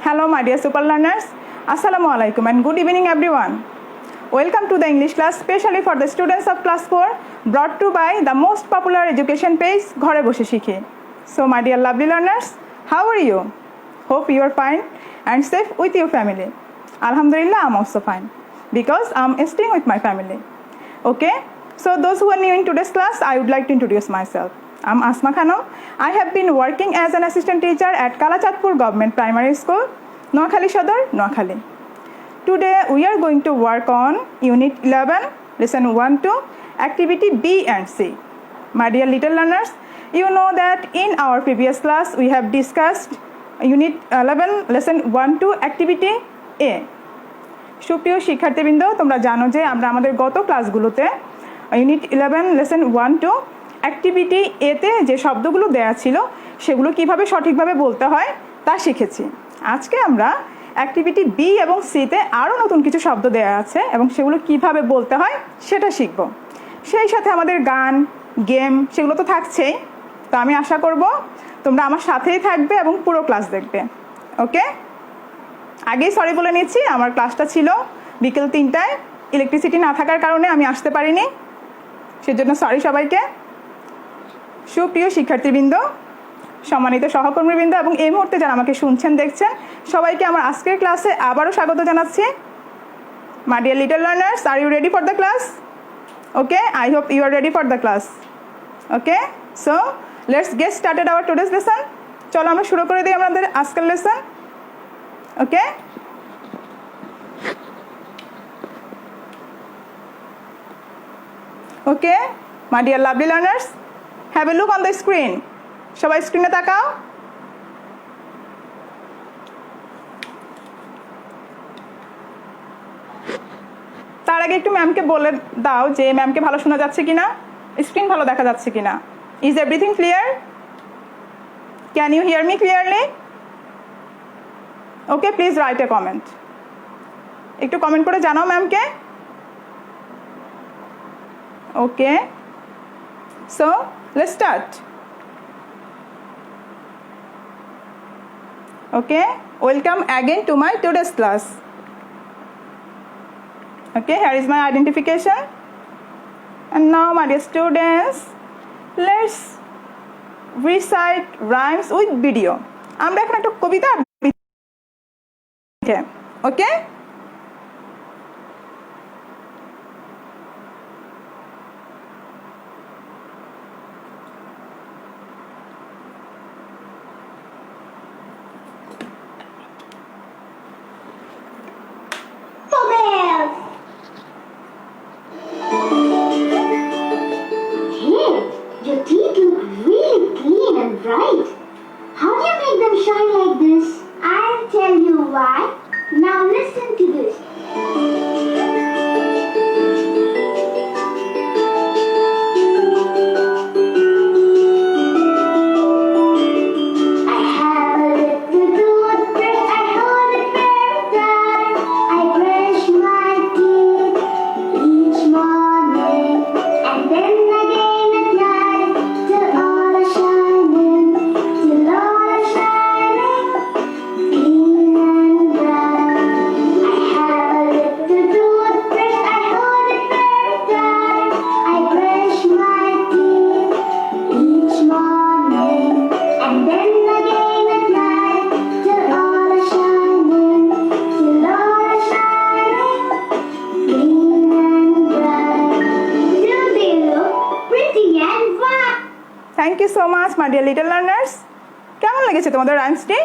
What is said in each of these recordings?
Hello my dear super learners. Assalamu alaikum and good evening everyone. Welcome to the English class specially for the students of class 4 brought to by the most popular education page ঘরে বসে শিখি. So my dear lovely learners, how are you? Hope you are fine and safe with your family. Alhamdulillah, I'm also fine because I'm staying with my family. Okay? So those who are new in today's class, I would like to introduce myself. I'm Asma Khanum. I have been working as an assistant teacher at Kalachatpur Government Primary School, Noakhali Sodor, Noakhali. Today we are going to work on Unit 11, Lesson 1-2, Activity B and C. My dear little learners, you know that in our previous class we have discussed Unit 11, Lesson 1-2, Activity A. সুপ্রিয় শিক্ষার্থীবৃন্দ, তোমরা জানো যে আমরা আমাদের গত ক্লাসগুলোতে Unit 11, Lesson 1-2, activity এতে যে শব্দগুলো দেয়া ছিল সেগুলো কিভাবে সঠিকভাবে বলতে হয় তা শিখেছি। আজকে আমরা অ্যাক্টিভিটি বি এবং সিতে আরও নতুন কিছু শব্দ দেয়া আছে এবং সেগুলো কিভাবে বলতে হয় সেটা শিখব। সেই সাথে আমাদের গান, গেম সেগুলো তো থাকছেই। তো আমি আশা করব তোমরা আমার সাথেই থাকবে এবং পুরো ক্লাস দেখবে। ওকে? আগেই সরি বলে নিচ্ছি, আমার ক্লাসটা ছিল বিকেল 3টায়। ইলেকট্রিসিটি না থাকার কারণে আমি আসতে পারিনি, সেজন্য সরি সবাইকে। সুপ্রিয় শিক্ষার্থীবৃন্দ, সম্মানিত সহকর্মীবৃন্দ এবং এই মুহূর্তে যারা আমাকে শুনছেন দেখছেন সবাইকে আমার আজকের ক্লাসে আবারও স্বাগত জানাচ্ছি। My dear little learners, are you ready for the class? Okay, I hope you are ready for the class. Okay, so let's get started our today's lesson. চলো আমরা শুরু করে দিই আমাদের আজকের lesson. Okay, okay my dear lovely learners, have a look on the screen. সবাই স্ক্রিনে তাকাও। তার আগে একটু ম্যামকে বলে দাও যে ম্যামকে ভালো শোনা যাচ্ছে কিনা, স্ক্রিন ভালো দেখা যাচ্ছে কিনা। Is everything clear? Can you hear me clearly? Okay, please write a comment. একটু কমেন্ট করে জানাও ম্যামকে। Okay, so let's start. Okay, welcome again to my today's class. Okay, here is my identification. And now my dear students, let's recite rhymes with video. আমরা এখন একটা কবিতা ওকে? Your teeth look really clean and bright. How do you make them shine like this? I'll tell you why. Now listen to this. I have a little toothbrush, I hold it very tight. I brush my teeth each morning and then again at night till all are shining, till all are shining, clean and bright. I have a little toothbrush, I hold it very tight. I brush my teeth each morning and then again at night till all are shining, till all are shining, clean and bright. Do they look pretty and bright? Thank you so much my dear little learners. কেমন লেগেছে তোমাদের রাইমসটি?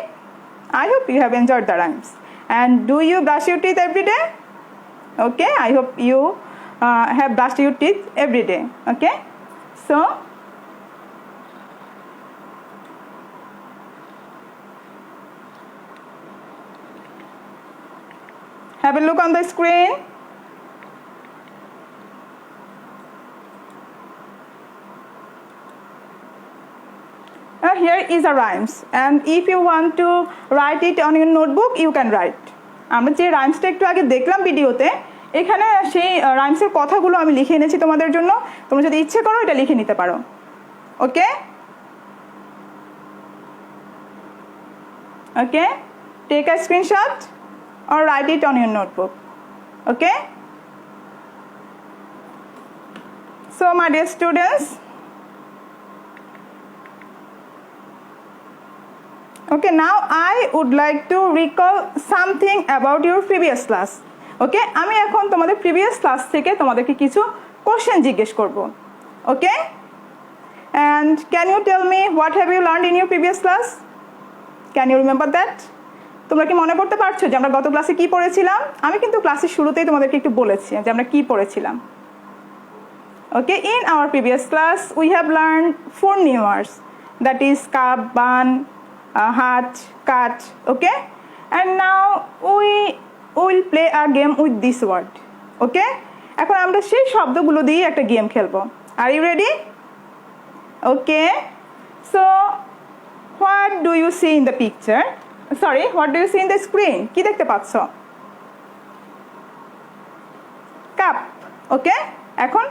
I hope you have enjoyed the rhymes. And do you brush your teeth every day? Okay, I hope you have brushed your teeth every day. Okay, so have a look on the screen. Here is a rhymes and if you want to write it on your notebook you can write. আমরা যে রাইমসটা একটু আগে দেখলাম ভিডিওতে, এখানে সেই রাইমসের কথাগুলো আমি লিখে এনেছি তোমাদের জন্য। তোমরা যদি ইচ্ছে করো এটা লিখে নিতে পারো। ওকে, Okay, take a screenshot or write it on your notebook. Okay? So my dear students, okay, now I would like to recall something about your previous class. Okay, আমি এখন তোমাদের previous class থেকে তোমাদেরকে কিছু question জিজ্ঞেস করব. Okay? And can you tell me what have you learned in your previous class? Can you remember that? তোমরা কি মনে করতে পারছো যে আমরা গত ক্লাসে কি পড়েছিলাম? আমি কিন্তু ক্লাসের শুরুতেই তোমাদেরকে একটু বলেছি যে আমরা কি পড়েছিলাম. Okay, in our previous class we have learned 4 new words, that is cup, bun, hat, cat. Okay, and now we will play a game with this word. Okay, এখন আমরা সেই শব্দগুলো দিয়ে একটা গেম খেলবো. Are you ready? Okay, so what do you see in the picture? Sorry, what do you see in the screen? কি দেখতে পাচ্ছ? কাপ. Okay, এখন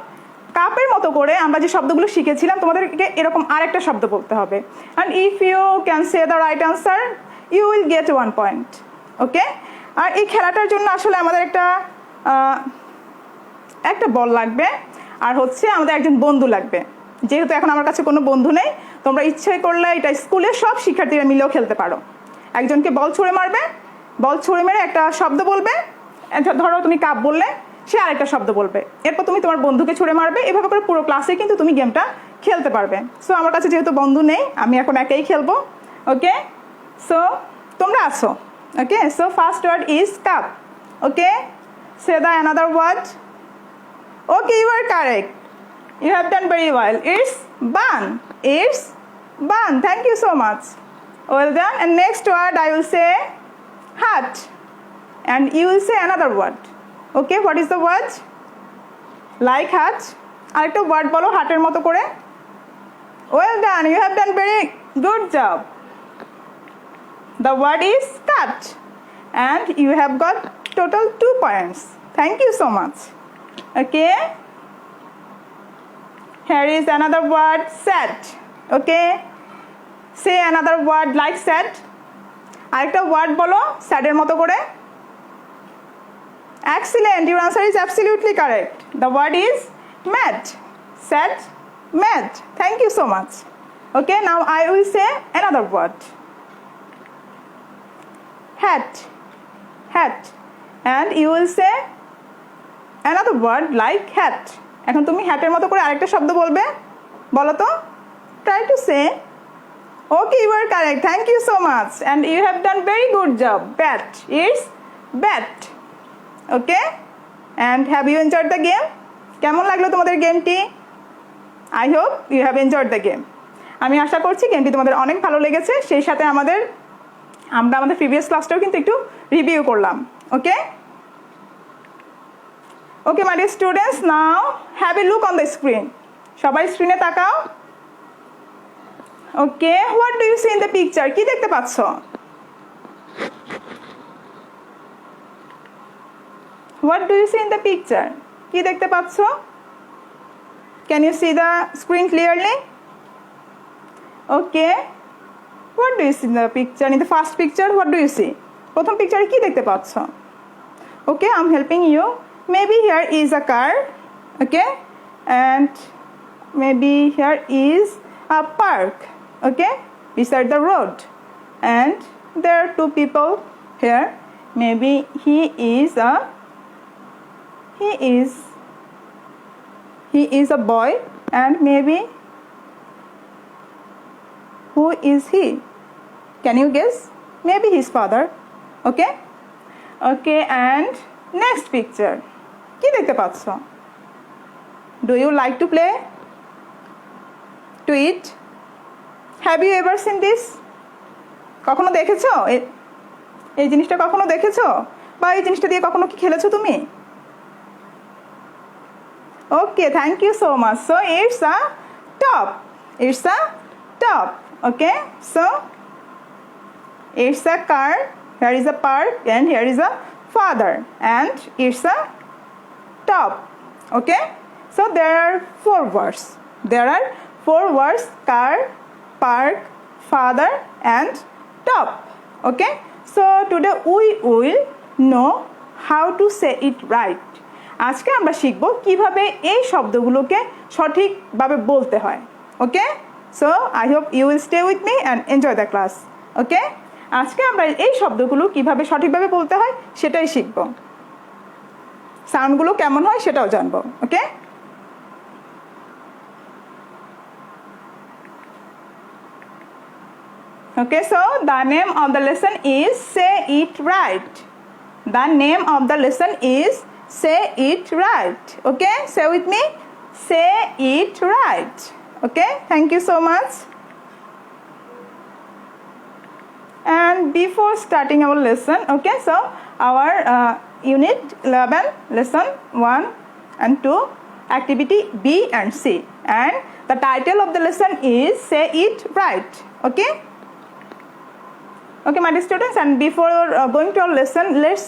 কাপের মতো করে আমরা যে শব্দগুলো শিখেছিলাম তোমাদেরকে এরকম আরেকটা শব্দ বলতে হবে, and if you can say the right answer you will get 1 point. Okay, আর এই খেলাটার জন্য আসলে আমাদের একটা বল লাগবে আর হচ্ছে আমাদের একজন বন্ধু লাগবে। যেহেতু এখন আমার কাছে কোনো বন্ধু নেই, তোমরা ইচ্ছে করলে এটা স্কুলে সব শিক্ষার্থীরা মিলেও খেলতে পারো। একজনকে বল ছুঁড়ে মারবে, বল ছুঁড়ে মেরে একটা শব্দ বলবে, ধরো তুমি কাপ বললে, সে আরেকটা শব্দ বলবে, এরপর তুমি তোমার বন্ধুকে ছুঁড়ে মারবে, এভাবে করে পুরো ক্লাসে কিন্তু তুমি গেমটা খেলতে পারবে। সো আমার কাছে যেহেতু বন্ধু নেই, আমি এখন একাই খেলবো। ওকে, সো তোমরা আছো। Okay, so first word is cup. Okay, say the another word. Okay, you are correct, you have done very well. It's bun. It's bun. Thank you so much. Well done. And next word I will say hat, and you will say another word. Okay, what is the word? Like hat. আরেকটা word বলো হাটের মতো করে। Well done. You have done very good job. The word is cut, and you have got total 2 points. Thank you so much. Okay. Here is another word, set. Okay, say another word like set. আরেকটা word বলো sad এর মতো করে। Excellent, your answer is absolutely correct. The word is mad. Sad, mad. Thank you so much. Okay, now I will say another word. Hat, hat, and you will say another word like hat. এখন তুমি হ্যাটের মতো করে আরেকটা শব্দ বলবে, বলো তো, try to say. Okay, you are correct, thank you so much, and you have done very good job. Bat, it's bat. Okay, and have you enjoyed the game? কেমন লাগলো তোমাদের গেমটি? I hope you have enjoyed the game. আমি আশা করছি গেমটি তোমাদের অনেক ভালো লেগেছে। সেই সাথে আমরা আমাদের প্রিভিয়াস ক্লাসটাও কিন্তু একটু রিভিউ করলাম। ওকে, Okay, my dear students, now have a look on the screen. সবাই স্ক্রিনে তাকাও। Okay, what do you see in the picture? কি দেখতে পাচ্ছ? What do you see in the picture? কি দেখতে পাচ্ছ? Can you see the screen clearly? Okay. What do you see in the picture? In the first picture, what do you see? প্রথম পিকচারে কি দেখতে পাচ্ছ? Okay, I'm helping you. Maybe here is a car, okay, and maybe here is a park, okay, beside the road, and there are 2 people here. Maybe he is a boy, and maybe who is he? Can you guess? Maybe his father. Okay, okay, and next picture. কি দেখতে পাচ্ছ? Do you like to play? To eat? Have you ever seen this? কখনো দেখেছো এই জিনিসটা? কখনো দেখেছো বা এই জিনিসটা দিয়ে কখনো কি খেলেছো তুমি? Okay, thank you so much. So it's a top. It's a top. Okay, so it's a car. Here is a park, and here is a father, and it's a top. Okay, so there are 4 words. There are 4 words: car, park, father, and top. Okay, So today we will know how to say it right. আজকে আমরা শিখব কিভাবে এই শব্দগুলোকে সঠিকভাবে বলতে হয়। Okay, so I hope you will stay with me and enjoy the class. Okay, আজকে আমরা এই শব্দগুলো কিভাবে সঠিকভাবে বলতে হয় সেটাই শিখব, সাউন্ডগুলো কেমন হয় সেটাও জানবো। ওকে, okay, so the name of the lesson is Say It Right. The name of the lesson is Say It Right. Okay, say with me, Say It Right. Okay, thank you so much. And before starting our lesson, okay, so our unit 11 lesson 1 and 2 activity B and C, and the title of the lesson is Say It Right. Okay, okay my dear students, and before going to our lesson, let's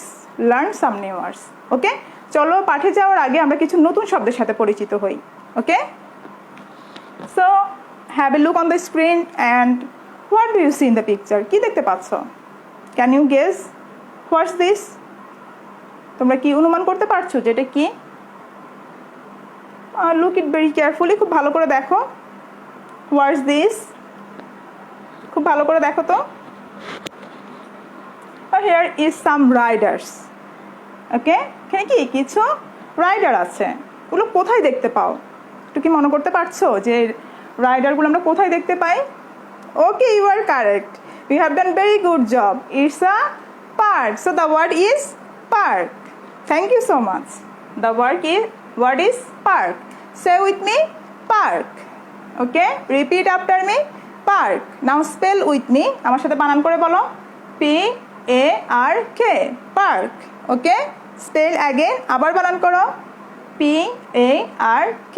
learn some new words. Okay, চলো পাঠে যাওয়ার আগে আমরা কিছু নতুন শব্দের সাথে পরিচিত হই। Okay, so have a look on the screen and what do you see in the picture? কি দেখতে পাচ্ছ? Can you guess what's this? তোমরা কি অনুমান করতে পারছো যে এটা কি? Look it very carefully, খুব ভালো করে দেখো। What's this? খুব ভালো করে দেখো তো। Here is some riders. Okay, এখানে কি কিছু রাইডার আছে, ওগুলো কোথায় দেখতে পাও? একটু কি মনে করতে পারছো যে রাইডারগুলো আমরা কোথায় দেখতে পাই? Okay, you are correct. You have done very good job. It's a park. So the word is park. Thank you so much. The word is park. Say with me, park. Okay, repeat after me, park. Now spell with me. আমার সাথে বানান করে বলো, PARK, park. Okay, spell again, আবার বানান করো, PARK,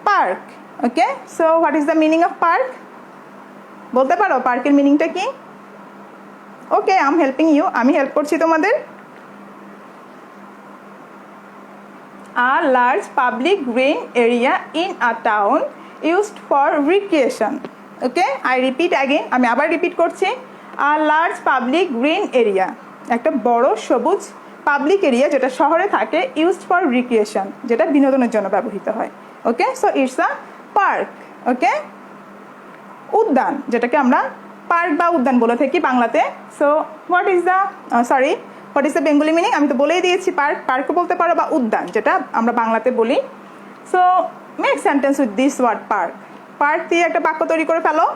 park. Okay, so what is the meaning of park? বলতে পারো পার্কের মিনিংটা কি? ওকে, আই এম হেল্পিং ইউ, আমি হেল্প করছি তোমাদের। A large public green area in a town used for recreation. Okay, I repeat again, আমি আবার রিপিট করছি। A large public green area, একটা বড় সবুজ পাবলিক এরিয়া যেটা শহরে থাকে, used for recreation, যেটা বিনোদনের জন্য ব্যবহৃত হয়। Okay, so it's a park. ওকে, উদ্যান, যেটাকে আমরা পার্ক বা উদ্যান বলে থাকি বাংলাতে। So what is the Bengali meaning? আমি তো বলেই দিয়েছি, পার্কও বলতে পারো বা উদ্যান, যেটা আমরা বাংলাতে বলি। So make sentence with this word park. Park দিয়ে একটা বাক্য তৈরি করে ফেলো।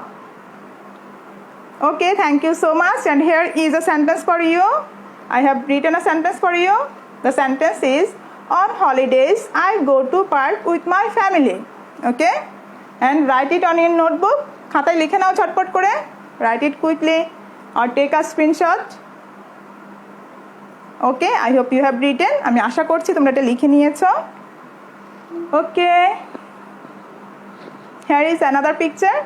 Okay, thank you so much, and here is a sentence for you. I have written a sentence for you. The sentence is, on holidays I go to park with my family. Okay, and write it on your notebook. খাতায় লিখে নাও ঝটপট করে, write it quickly or take a screenshot. Okay, I hope you have written. আমি আশা করছি তোমরা এটা লিখে নিয়েছো। Okay, here is another picture.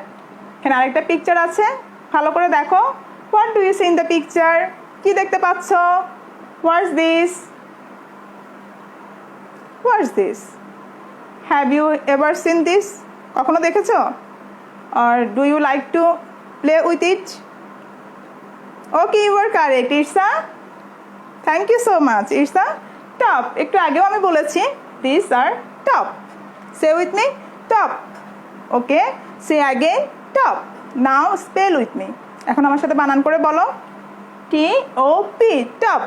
এখানে আরেকটা পিকচার আছে, ভালো করে দেখো। What do you see in the picture? কি দেখতে পাচ্ছ? What's this? What's this? Have you ever seen this? কখনো দেখেছো? Or do you like to play with it? Okay, you are correct. It's a, thank you so much. It's a top. একটু আগেও আমি বলেছি, these are top. Say with me, top. Okay, say again, top. Now spell with me. এখন আমার সাথে বানান করে বলো, TOP, top.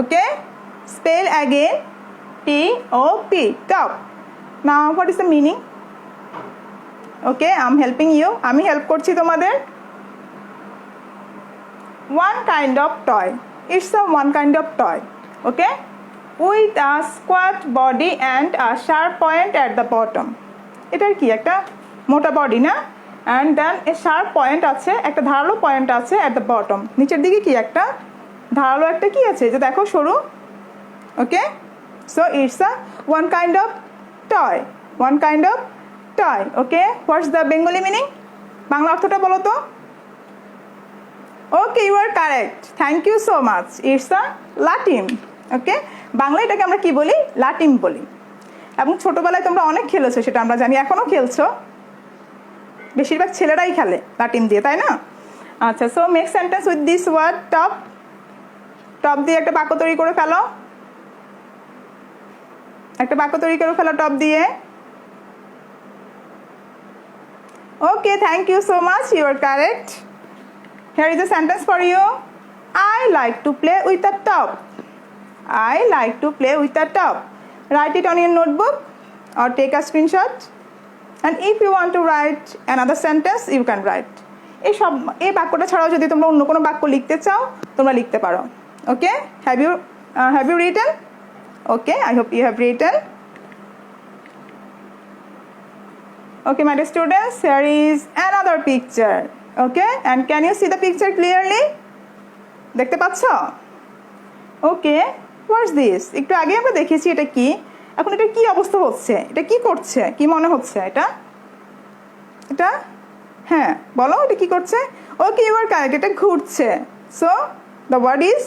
Okay, spell again, TOP, top. Now what is the meaning? Okay, I'm helping you, আমি help করছি তোমাদের। One kind of toy. It's a one kind of toy. Okay, with a squat body and a sharp point at the bottom. এটার কি একটা মোটা body না, and then a sharp point আছে, একটা ধারালো পয়েন্ট আছে at the bottom, নিচের দিকে কি একটা ধারালো একটা কি আছে, যে দেখো সরু। Okay, so it's a one kind of toy, one kind of toy. Okay, what's the Bengali meaning? Bangla অর্থটা বলো তো। Okay, you are correct, thank you so much. It's a লাটিম। ওকে, বাংলা এটাকে আমরা কি বলি? লাটিম বলি। এবং ছোটবেলায় তোমরা অনেক খেলেছো, সেটা আমরা জানি, এখনো খেলছো, বেশিরভাগ ছেলেরাই খেলে লাটিম দিয়ে, তাই না? আচ্ছা, so make sentence with this word top. Top দিয়ে একটা বাক্য তৈরি করে ফেলো, একটা বাক্য তৈরি করে ফেলো টপ দিয়ে। Okay, thank you so much. You are correct. Here is a sentence for you. I like to play with the top. I like to play with the top. Write it on your notebook or take a screenshot. And if you want to write another sentence, you can write. এই বাক্যটা ছাড়াও যদি তোমরা অন্য কোনো বাক্য লিখতে চাও তোমরা লিখতে পারো। Okay? Have you written? Okay, I hope you have written. Okay, my dear students, here is another picture. Okay, and can you see the picture clearly? দেখতে পাচ্ছ? Okay, what's this? একটু আগে আমরা দেখেছি এটা কি, এখন এটা কি অবস্থা হচ্ছে, এটা কি করছে, কি মনে হচ্ছে এটা? এটা হ্যাঁ বলো এটা কি করছে? Okay, you are correct, এটা ঘুরছে। So the word is,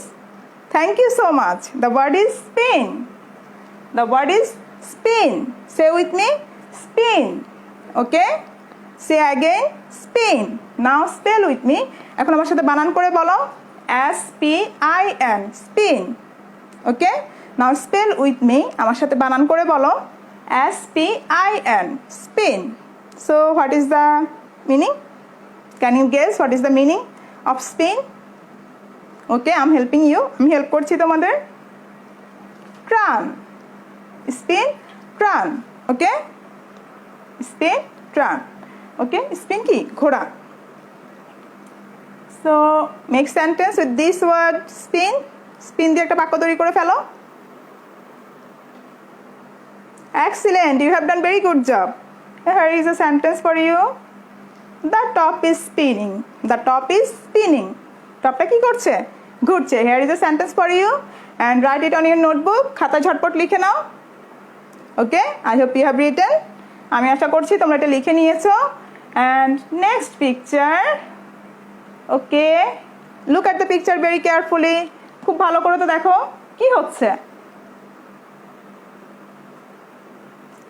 thank you so much, the word is spin. The word is spin. Say with me, spin. Okay, say again, spin. Now spell with me. এখন আমার সাথে বানান করে বলো, S-P-I-N, spin. Okay, now spell with me. আমার সাথে বানান করে বলো, S-P-I-N, spin. So what is the meaning? Can you guess what is the meaning of spin? Okay, I'm helping you. আমি হেল্প করছি তোমাদের। Turn, spin, turn. Okay, spin, turn. Okay, spin কি ঘোরা। So make sentence with this word spin. Spin দিয়ে একটা বাক্য তৈরি করে ফেলো। Excellent, you have done very good job. Here is a sentence for you. The top is spinning. The top is spinning. টপটা কি করছে? ঘুরছে। Here is a sentence for you and write it on your notebook. খাতা ঝটপট লিখে নাও। Okay, I hope you have written. আমি আশা করছি তোমরা এটা লিখে নিয়েছো। And next picture. Okay, look at the picture very carefully. খুব ভালো করে তো দেখো কি হচ্ছে।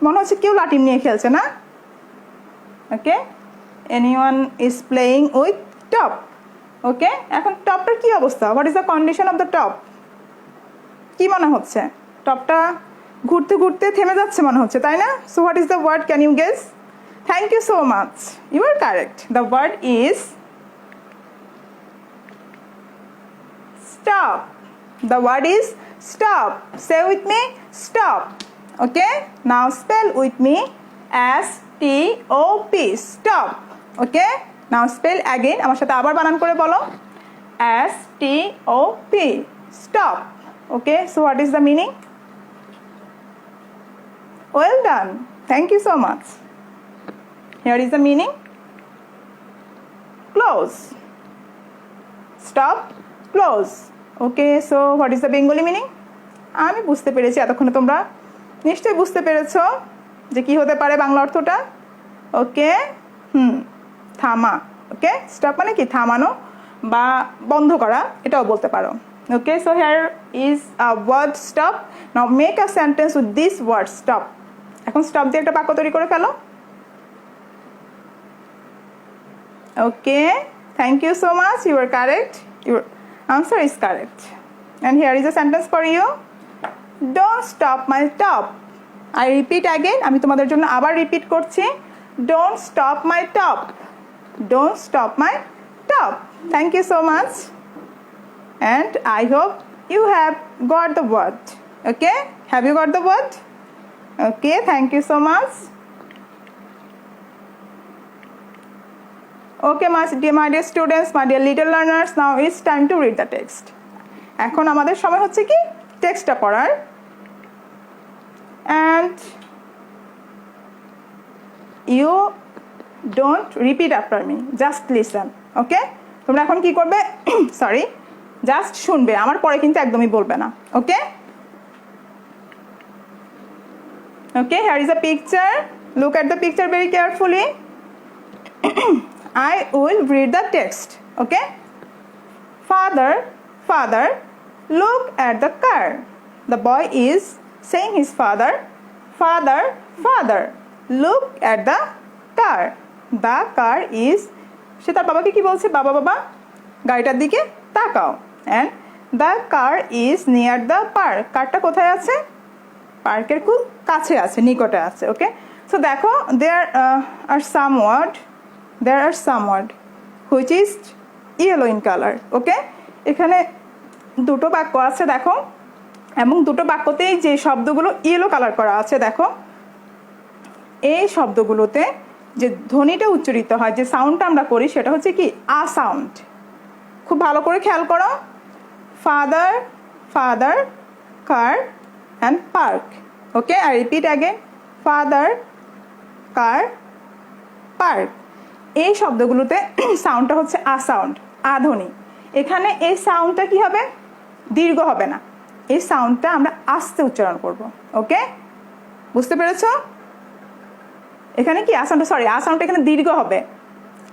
মনে হচ্ছে কেউ লাঠি নিয়ে খেলছে না? Okay, anyone is playing with top. Okay, এখন টপটার কি অবস্থা? What is the condition of the top? কি মনে হচ্ছে? টপটা ঘুরতে ঘুরতে থেমে যাচ্ছে মনে হচ্ছে, তাই না? So what is the word? Can you guess? Thank you so much. You are correct. The word is stop. The word is stop. Say with me, stop. Okay, now spell with me, S-T-O-P, stop. Okay, now spell again. আমার সাথে আবার বানান করে বলো, S-T-O-P, stop. Okay, so what is the meaning? Well done. Thank you so much. Here is the meaning. Close. Stop, close. Okay, so what is the Bengali meaning? আমি বুঝতে পেরেছি এতক্ষণে তোমরা নিশ্চয়ই বুঝতে পেরেছো যে কি হতে পারে বাংলা অর্থটা। ওকে, থামা। ওকে, স্টপ মানে কি থামানো বা বন্ধ করা, এটাও বলতে পারো। Okay, so here is a word stop. Now make a sentence with this word stop. এখন স্টপ দিয়ে একটা বাক্য তৈরি করে ফেলো। Okay, thank you so much, you are correct, your answer is correct. And here is a sentence for you. Don't stop my top. I repeat again, আমি তোমাদের জন্য আবার রিপিট করছি, don't stop my top. Don't stop my top. Thank you so much. And I hope you have got the word. Okay, have you got the word? Okay, thank you so much. Okay, my dear students, my dear little learners, now it's time to read the text. এখন আমাদের সময় হচ্ছে কি টেক্সটটা পড়ার। And you don't repeat after me, just listen. Okay, তোমরা এখন কি করবে? সরি, জাস্ট শুনবে, আমার পরে কিন্তু একদমই বলবে না। ওকে, okay, here is a picture. Look at the picture very carefully. I will read the text. Okay, father, look at the car. The boy is saying his father, look at the car. The car is, সে তার বাবাকে কি বলছে? বাবা গাড়িটার দিকে তাকাও। And the car is near the park. কারটা কোথায় আছে? পার্কের খুব কাছে আছে, নিকটে আছে। ওকে, সো দেখো there are some word which is yellow in colour. Okay, এখানে দুটো বাক্য আছে দেখো, এবং দুটো বাক্যতেই যে শব্দগুলো ইয়েলো কালার করা আছে দেখো, এই শব্দগুলোতে যে ধ্বনিটা উচ্চারিত হয়, যে সাউন্ডটা আমরা করি, সেটা হচ্ছে কি আ সাউন্ড। খুব ভালো করে খেয়াল করো। Father car and park. Okay, I repeat again, father car park. এই শব্দগুলোতে সাউন্ডটা হচ্ছে আ সাউন্ড, আ ধ্বনি। এখানে এই সাউন্ডটা কি হবে? দীর্ঘ হবে না, এই সাউন্ডটা আমরা আস্তে উচ্চারণ করব। ওকে, বুঝতে পেরেছো? এখানে কি আসাউন্ডটা, সরি আসাউন্ডটা এখানে দীর্ঘ হবে।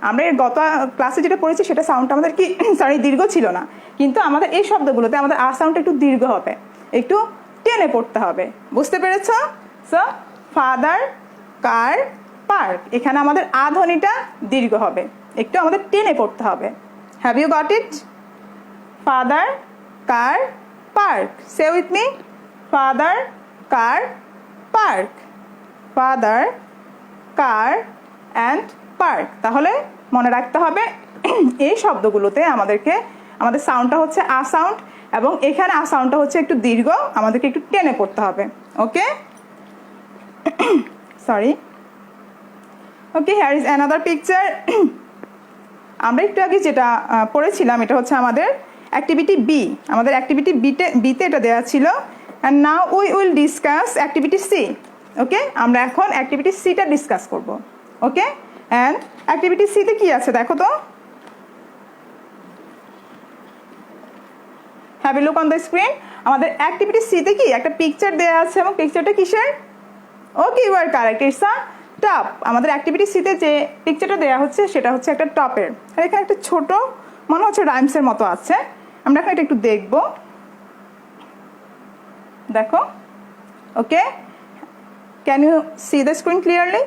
আমরা এর গত ক্লাসে যেটা পড়েছি সেটা সাউন্ডটা আমাদের কি সরি দীর্ঘ ছিল না, কিন্তু আমাদের এই শব্দগুলোতে আমাদের আসাউন্ডটা একটু দীর্ঘ হবে, একটু টেনে পড়তে হবে। বুঝতে পেরেছো? সো ফাদার কার পার্ক, এখানে আমাদের আ ধ্বনিটা দীর্ঘ হবে, একটু আমাদের টেনে পড়তে হবে। Have you got it? Father car park. Say with me, father car park, father car and park. তাহলে মনে রাখতে হবে এই শব্দগুলোতে আমাদের সাউন্ডটা হচ্ছে আ সাউন্ড, এবং এখানে আ সাউন্ডটা হচ্ছে একটু দীর্ঘ, আমাদেরকে একটু টেনে পড়তে হবে। Okay, sorry. Okay, here is another picture. আমরা একটু আগে যেটা পড়েছিলাম এটা হচ্ছে আমাদের অ্যাক্টিভিটি বি। আমাদের অ্যাক্টিভিটি বিতে এটা দেওয়া ছিল। And now we will discuss activity C. Okay, আমরা এখন অ্যাক্টিভিটি সিটা ডিসকাস করব। ওকে, অ্যান্ড অ্যাক্টিভিটি সিতে কি আছে দেখো তো। Have a look on the screen. আমাদের অ্যাক্টিভিটি সিতে কি একটা পিকচার দেওয়া আছে, এবং পিকচারটা কিসের? Okay, you are correct, it's a top. আমাদের অ্যাক্টিভিটি সিতে যে পিকচারটা দেওয়া হচ্ছে সেটা হচ্ছে একটা টপের। আর এখানে একটা ছোট মনে হচ্ছে রাইমসের মতো আছে। আমরা এখন এটা একটু দেখবো, দেখো। Okay, can you see the screen clearly?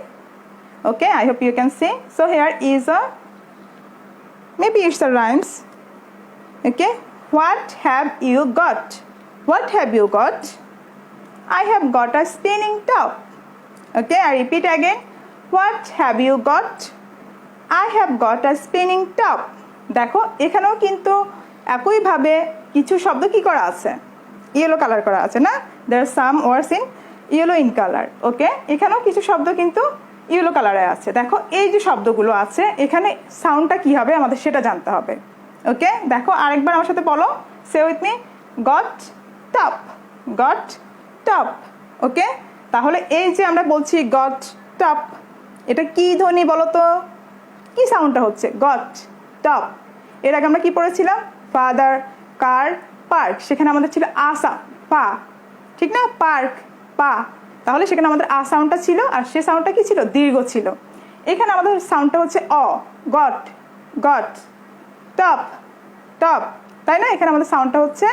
Okay, I hope you can see. So here is maybe it's a rhymes. Okay, what have you got? What have you got? I have got a spinning top. Okay, I repeat again. What have you got? I have got a spinning top. দেখো এখানেও কিন্তু একইভাবে কিছু শব্দ কি করা আছে? Yellow colour করা আছে না? There are some words in yellow in color. Okay, এখানেও কিছু শব্দ কিন্তু ইয়েলো কালারে আছে। দেখো এই যে শব্দগুলো আছে এখানে সাউন্ডটা কি হবে আমাদের সেটা জানতে হবে। ওকে, দেখো আরেকবার আমার সাথে বলো, say with me, got top, got top. Okay, তাহলে এই যে আমরা বলছি গট টপ, এটা কি ধ্বনি বলো তো? কি সাউন্ডটা হচ্ছে? Goat top. এর আগে আমরা কি পড়েছিলাম? ফাদার কার পার্ক, সেখানে আমাদের ছিল আসা পা, ঠিক না? পার্ক পা, তাহলে সেখানে আমাদের আ সাউন্ডটা ছিল, আর সে সাউন্ডটা কি ছিল? দীর্ঘ ছিল। এখানে আমাদের সাউন্ডটা হচ্ছে অ, গট গট, টপ টপ, তাই না? এখানে আমাদের সাউন্ডটা হচ্ছে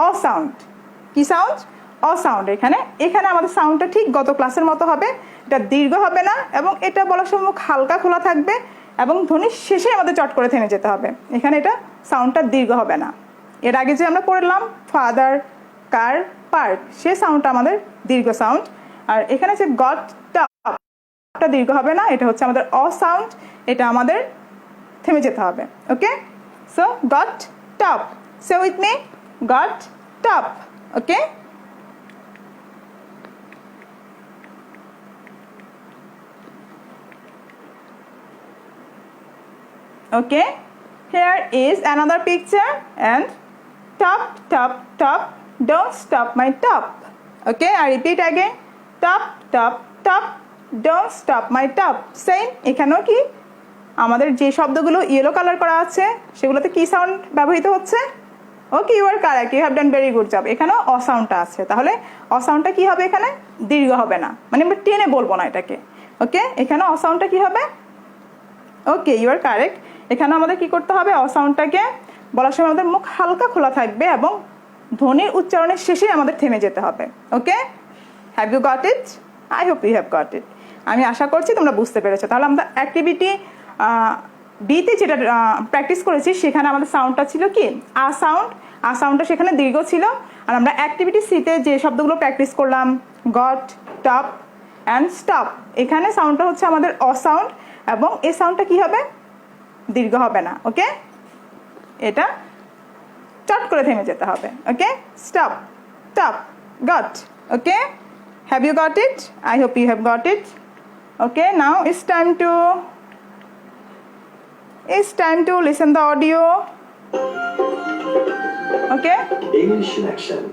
অ সাউন্ড। কি সাউন্ড? অ সাউন্ড। এখানে আমাদের সাউন্ডটা ঠিক গত ক্লাসের মতো হবে, এটা দীর্ঘ হবে না, এবং এটা বলার সময় মুখ হালকা খোলা থাকবে, এবং ধ্বনির শেষে আমাদের চট করে থেমে যেতে হবে। এখানে এটা সাউন্ডটা দীর্ঘ হবে না। এর আগে যে আমরা পড়লাম ফাদার কার পার্ক, সে সাউন্ডটা আমাদের দীর্ঘ সাউন্ড, আর এখানে যে গট টপটা দীর্ঘ হবে না, এটা হচ্ছে আমাদের অ সাউন্ড, এটা আমাদের থেমে যেতে হবে। Okay, so got top, say with me, got top. Okay, okay, here is another picture, and top top top, don't stop my top. Okay, I repeat again, top top top, don't stop my top. Same, এখানেও কি আমাদের যে শব্দগুলো yellow colour করা আছে সেগুলোতে কি sound ব্যবহৃত হচ্ছে? Okay, you are correct, you have done very good job. এখানেও অ সাউন্ডটা আছে, তাহলে অ সাউন্ডটা কি হবে? এখানে দীর্ঘ হবে না, মানে আমরা টেনে বলবো না এটাকে। ওকে, এখানে অ সাউন্ডটা কি হবে? ওকে, ইউ আর কারেক্ট। এখানে আমাদের কি করতে হবে? অ সাউন্ডটাকে বলার সময় আমাদের মুখ হালকা খোলা থাকবে, এবং ধ্বনির উচ্চারণের শেষে আমাদের থেমে যেতে হবে। Okay, have you got it? I hope you have got it. আমি আশা করছি তোমরা বুঝতে পেরেছো। তাহলে আমরা অ্যাক্টিভিটি বিতে যেটা প্র্যাকটিস করেছি সেখানে আমাদের সাউন্ডটা ছিল কি? আ সাউন্ড, সাউন্ডটা সেখানে দীর্ঘ ছিল। আর আমরা অ্যাক্টিভিটি সিতে যে শব্দগুলো প্র্যাকটিস করলাম, গট, টপ অ্যান্ড স্টপ, এখানে সাউন্ডটা হচ্ছে আমাদের অ সাউন্ড এবং এই সাউন্ডটা কি হবে, দীর্ঘ হবে না। ওকে, এটা চট করে থেমে যেতে হবে। Okay, stop, top, got. Okay, have you got it? I hope you have got it. Okay, now it's time to listen the audio. Okay, English lesson.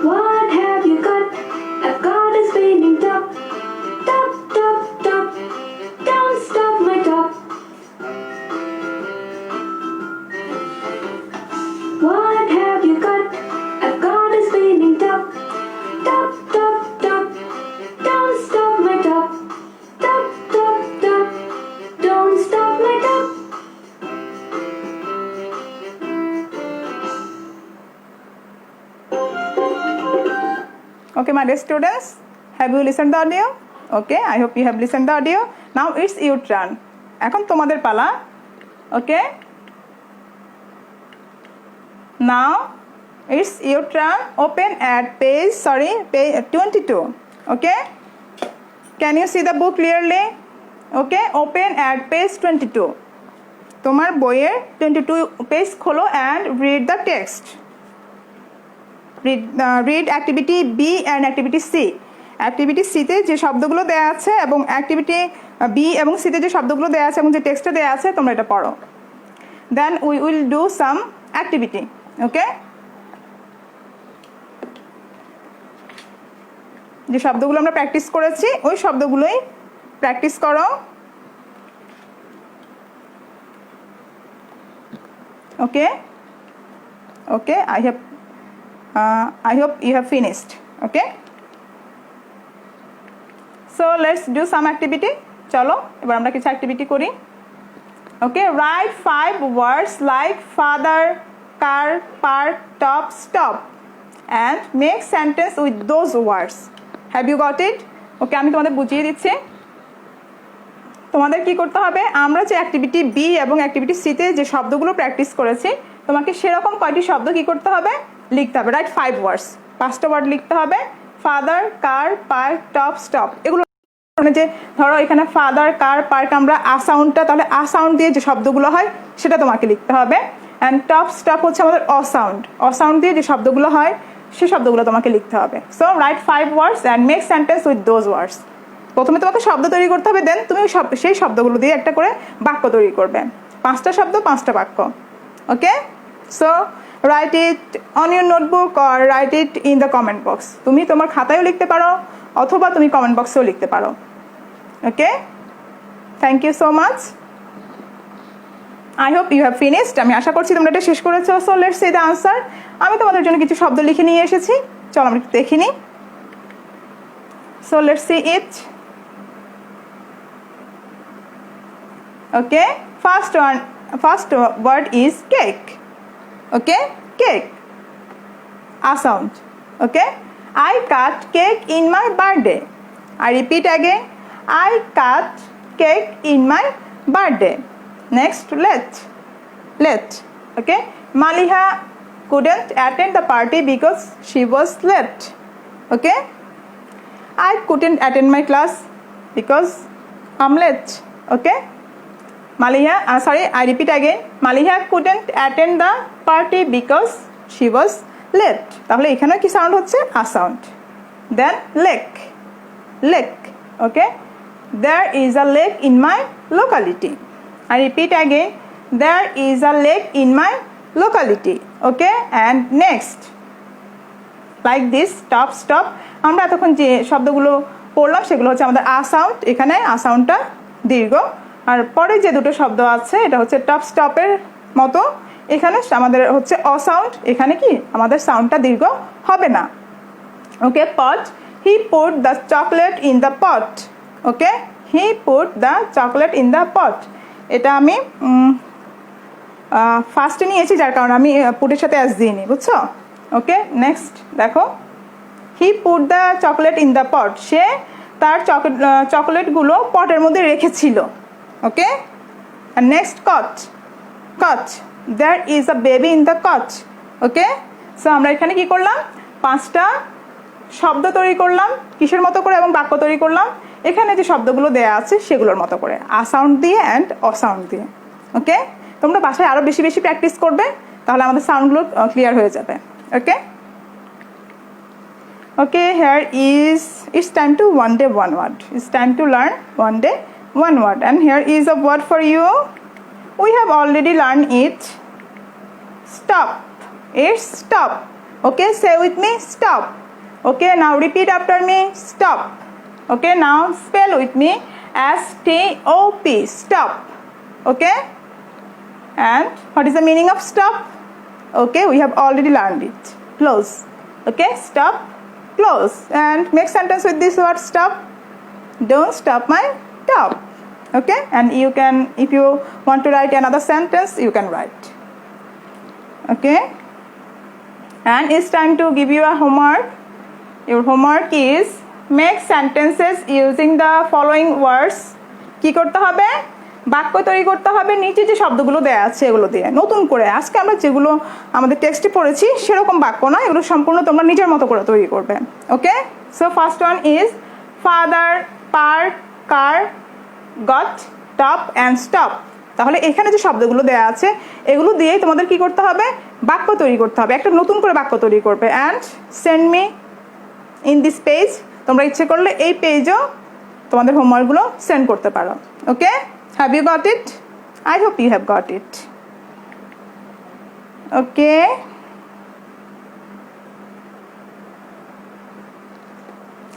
What have you got? I've got a spinning top. Top, top, top. Don't stop my top. What have you got? I've got a spinning top. Top, top, top. Don't stop my top. Top, top, top. Don't stop my top. okay, my dear students, have you listened the audio? Okay, I hope you have listened the audio. Now it's your turn. এখন তোমাদের পালা। Okay, now it's your turn. Open at page 22. Okay, can you see the book clearly? Okay, open at page 22. তোমার বইয়ের 22 page খোলো and read the text. Read activity B and activity C. Activity C তে যে শব্দগুলো দেয়া আছে এবং activity B এবং C তে যে শব্দগুলো দেয়া আছে এবং যে টেক্সটে দেয়া আছে তোমরা এটা পড়ো। Then we will do some activity. Okay? যে শব্দগুলো আমরা প্র্যাকটিস করেছি ওই শব্দগুলোই প্র্যাকটিস করো। Okay? Okay, I hope you have finished. Okay, so let's do some activity. চলো এবার আমরা কিছু অ্যাক্টিভিটি করি। Okay, write 5 words like father, car, park, top, stop and make sentence with those words. Have you got it? Okay, আমি তোমাদের বুঝিয়ে দিচ্ছি। তোমাদের কি করতে হবে, আমরা যে অ্যাক্টিভিটি বি এবং অ্যাক্টিভিটি সি তে যে শব্দগুলো প্র্যাকটিস করেছি তোমাকে সেরকম কয়টি শব্দ কি করতে হবে, লিখতে হবে। রাইট 5 ওয়ার্ডস, 5টা ওয়ার্ড লিখতে হবে। Father, car, park, top, stop. এগুলো যে ধরো এখানে ফাদার, কার, পার্ক, আমরা আ সাউন্ডটা, তাহলে আ সাউন্ড দিয়ে যে শব্দগুলো হয় সেটা তোমাকে লিখতে হবে। অ্যান্ড টপ, স্টপ হচ্ছে আমাদের অ সাউন্ড, অ সাউন্ড দিয়ে যে শব্দগুলো হয় সেই শব্দগুলো তোমাকে লিখতে হবে। So write 5 words and make sentence with those words. প্রথমে তোমাকে শব্দ তৈরি করতে হবে, দেন তুমি সেই শব্দগুলো দিয়ে একটা করে বাক্য তৈরি করবে। 5টা শব্দ 5টা বাক্য। Okay, so write it on your notebook or write it in the comment box. তুমি তোমার খাতায়ও লিখতে পারো অথবা তুমি কমেন্ট বক্সেও লিখতে পারো। Okay, thank you so much. I hope you have finished. আমি আশা করছি তোমরা এটা শেষ করেছো। So let's see the answer. আমি তোমাদের জন্য কিছু শব্দ লিখে নিয়ে এসেছি, চলো আমরা একটু দেখে নিই। So let's C it. Okay, first word is cake. Okay, cake, a sound. Okay, I cut cake in my birthday. I repeat again, I cut cake in my birthday. Next, late. Okay, Maliha couldn't attend the party because she was late. Okay, I couldn't attend my class because I'm late. Okay, Maliha, I repeat again. Maliha couldn't attend the party because she was late. তাহলে এখানে কি sound হচ্ছে, আ sound. Then lake. Okay, there is a lake in my locality. I repeat again, there is a lake in my locality. Okay, and next, like this, top, stop. আমরা এতক্ষণ যে শব্দগুলো পড়লাম সেগুলো হচ্ছে আমাদের আ সাউন্ড। এখানে আ সাউন্ডটা দীর্ঘ, আর পরে যে দুটো শব্দ আছে এটা হচ্ছে টপ, স্টপের মতো। এখানে আমাদের হচ্ছে অ সাউন্ড, এখানে কি আমাদের সাউন্ডটা দীর্ঘ হবে না। Okay, pot, he put the chocolate in the pot. Okay, he put the chocolate in the pot. এটা আমি ফার্স্টে নিয়েছি যার কারণে আমি পুটের সাথে অ্যাস দিইনি, বুঝছো। ওকে, নেক্সট দেখো, he put the chocolate in the pot. সে তার চকলেটগুলো পটের মধ্যে রেখেছিল। Okay, and next couch, there is a baby in the couch. Okay, so আমরা এখানে কি করলাম, 5টা শব্দ তৈরি করলাম কিসের মতো করে এবং বাক্য তৈরি করলাম এখানে যে শব্দগুলো দেয়া আছে সেগুলোর মতো করে, আ সাউন্ড দিয়ে অ্যান্ড অ সাউন্ড দিয়ে। ওকে, তোমরা বাসায় আরও বেশি বেশি প্র্যাকটিস করবে, তাহলে আমাদের সাউন্ডগুলো ক্লিয়ার হয়ে যাবে। ওকে, okay, here is, it's time to one day one word. It's time to learn one day one word, and here is a word for you. We have already learned it. Stop. It's stop. Okay, say with me, stop. Okay, now repeat after me, stop. Okay, now spell with me, S-T-O-P, stop. Okay, and what is the meaning of stop? Okay, we have already learned it. Close. Okay, stop, close, and make sentence with this word, stop. Don't stop my top. Okay, and you can, if you want to write another sentence, you can write. Okay, and it's time to give you a homework. Your homework is make sentences using the following words. কি করতে হবে, বাক্য তৈরি করতে হবে নিচে যে শব্দগুলো দেয়া আছে এগুলো দিয়ে, নতুন করে। আজকে আমরা যেগুলো আমাদের টেক্সটে পড়েছি সেরকম বাক্য না, এগুলো সম্পূর্ণ তোমরা নিজের মতো করে তৈরি করবে। Okay, so first one is father, park, car, got, top and stop. তাহলে এখানে যে শব্দগুলো দেওয়া আছে এগুলো দিয়েই তোমাদের কি করতে হবে, বাক্য তৈরি করতে হবে, একটা নতুন করে বাক্য তৈরি করবে। And send me in this page, তোমরা ইচ্ছে করলে এই পেজও তোমাদের হোমওয়ার্কগুলো সেন্ড করতে পারো। Okay, have you got it? I hope you have got it. Okay,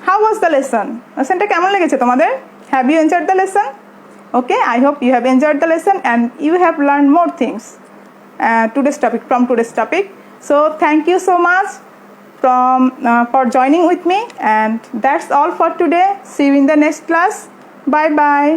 how was the lesson? লেসনটা কেমন লেগেছে তোমাদের? Have you enjoyed the lesson? Okay, I hope you have enjoyed the lesson and you have learned more things from today's topic. So thank you so much for joining with me, and that's all for today. See you in the next class. Bye bye.